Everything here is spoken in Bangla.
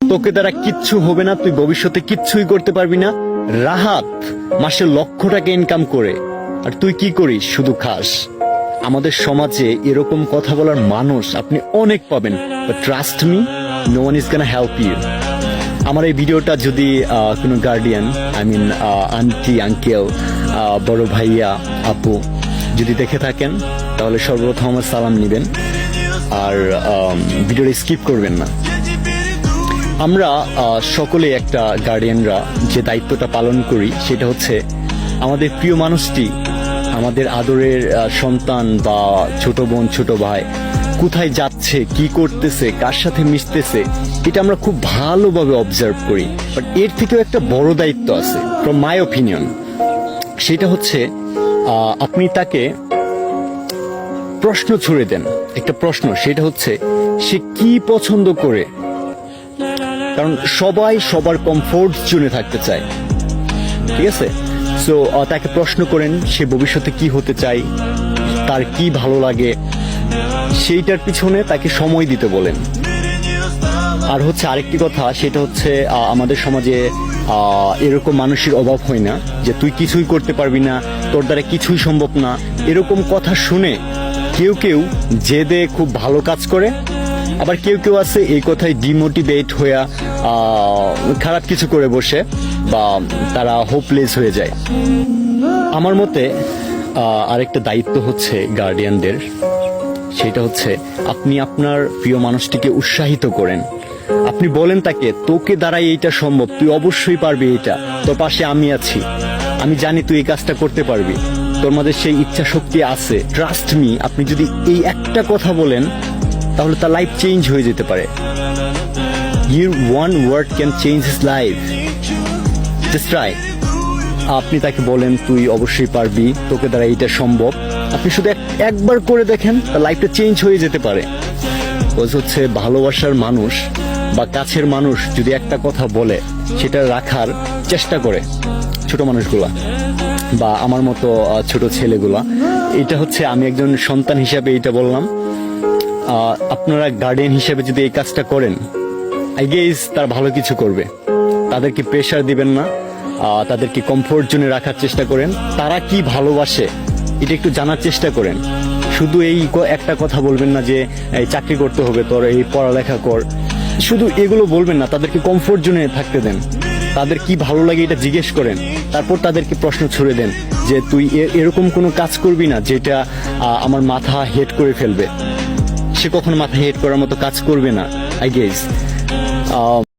তোকে দ্বারা কিচ্ছু হবে না, তুই ভবিষ্যতে কিচ্ছুই করতে পারবি না। রাহাত মাসে লক্ষ টাকা ইনকাম করে, আর তুই কি করিস? শুধু খাস। আমাদের সমাজে এরকম কথা বলার মানুষ আপনি অনেক পাবেন, but trust me, no one is gonna help you. আমার এই ভিডিওটা যদি কোনো guardian, I mean aunty, uncle, বড় ভাইয়া, আপু যদি দেখে থাকেন, তাহলে সর্বপ্রথম আমার সালাম নেবেন আর ভিডিওটা স্কিপ করবেন না। আমরা সকলে একটা গার্ডিয়ানরা যে দায়িত্বটা পালন করি সেটা হচ্ছে আমাদের প্রিয় মানুষটি, আমাদের আদরের সন্তান বা ছোট বোন, ছোট ভাই কোথায় যাচ্ছে, কি করতেছে, কার সাথে মিশতেছে, এটা আমরা খুব ভালোভাবে অবজার্ভ করি। বাট এর থেকেও একটা বড় দায়িত্ব আছে ফ্রম মাই ওপিনিয়ন। সেটা হচ্ছে আপনি তাকে প্রশ্ন ছুড়ে দেন, একটা প্রশ্ন, সেটা হচ্ছে সে কি পছন্দ করে। কারণ সবাই সবার কমফোর্ট জোনে থাকতে চায়, ঠিক আছে? সো তাকে প্রশ্ন করেন সে ভবিষ্যতে কি হতে চায়, তার কি ভালো লাগে, সেইটার পিছনে তাকে সময় দিতে বলেন। আর হচ্ছে আরেকটি কথা, সেটা হচ্ছে আমাদের সমাজে এরকম মানুষের অভাব হয় না যে তুই কিছুই করতে পারবি না, তোর দ্বারা কিছুই সম্ভব না। এরকম কথা শুনে কেউ কেউ জেদে খুব ভালো কাজ করে, আবার কেউ কেউ আছে এই কথায় ডিমোটিভেট হয়ে খারাপ কিছু করে বসে, বা তারা হোপলেস হয়ে যায়। আমার মতে আরেকটা দায়িত্ব হচ্ছে গার্ডিয়ানদের, সেটা হচ্ছে আপনি আপনার প্রিয় মানুষটিকে উৎসাহিত করেন। আপনি বলেন তাকে, তোকে দ্বারাই এইটা সম্ভব, তুই অবশ্যই পারবি, এটা তোর পাশে আমি আছি, আমি জানি তুই এই কাজটা করতে পারবি, তোর মধ্যে সেই ইচ্ছা শক্তি আছে, ট্রাস্ট মি। আপনি যদি এই একটা কথা বলেন তাহলে তার লাইফ চেঞ্জ হয়ে যেতে পারে। Your one word can change his life, just try. আপনি তাকে বলেন তুই অবশ্যই পারবি, তোকে দ্বারা এইটা সম্ভব। আপনি শুধু একবার করে দেখেন, তার লাইফটা চেঞ্জ হয়ে যেতে পারে। হচ্ছে ভালোবাসার মানুষ বা কাছের মানুষ যদি একটা কথা বলে সেটা রাখার চেষ্টা করে, ছোট মানুষগুলা বা আমার মতো ছোট ছেলেগুলা। এটা হচ্ছে আমি একজন সন্তান হিসাবে এটা বললাম। আপনারা গার্ডিয়ান হিসেবে যদি এই কাজটা করেন, আই গেস তার ভালো কিছু করবে। তাদেরকে প্রেশার দিবেন না, তাদেরকে কমফোর্ট জোনে রাখার চেষ্টা করেন। তারা কি ভালোবাসে এটা একটু জানার চেষ্টা করেন। শুধু এই একটা কথা বলবেন না যে এই চাকরি করতে হবে, তোর এই পড়ালেখা কর, শুধু এগুলো বলবেন না। তাদেরকে কমফোর্ট জোনে থাকতে দেন, তাদের কি ভালো লাগে এটা জিজ্ঞেস করেন। তারপর তাদেরকে প্রশ্ন ছুড়ে দেন যে তুই এরকম কোনো কাজ করবি না যেটা আমার মাথা হেড করে ফেলবে। সে কখনো মাথা হেড করার মতো কাজ করবে না, আই গেস।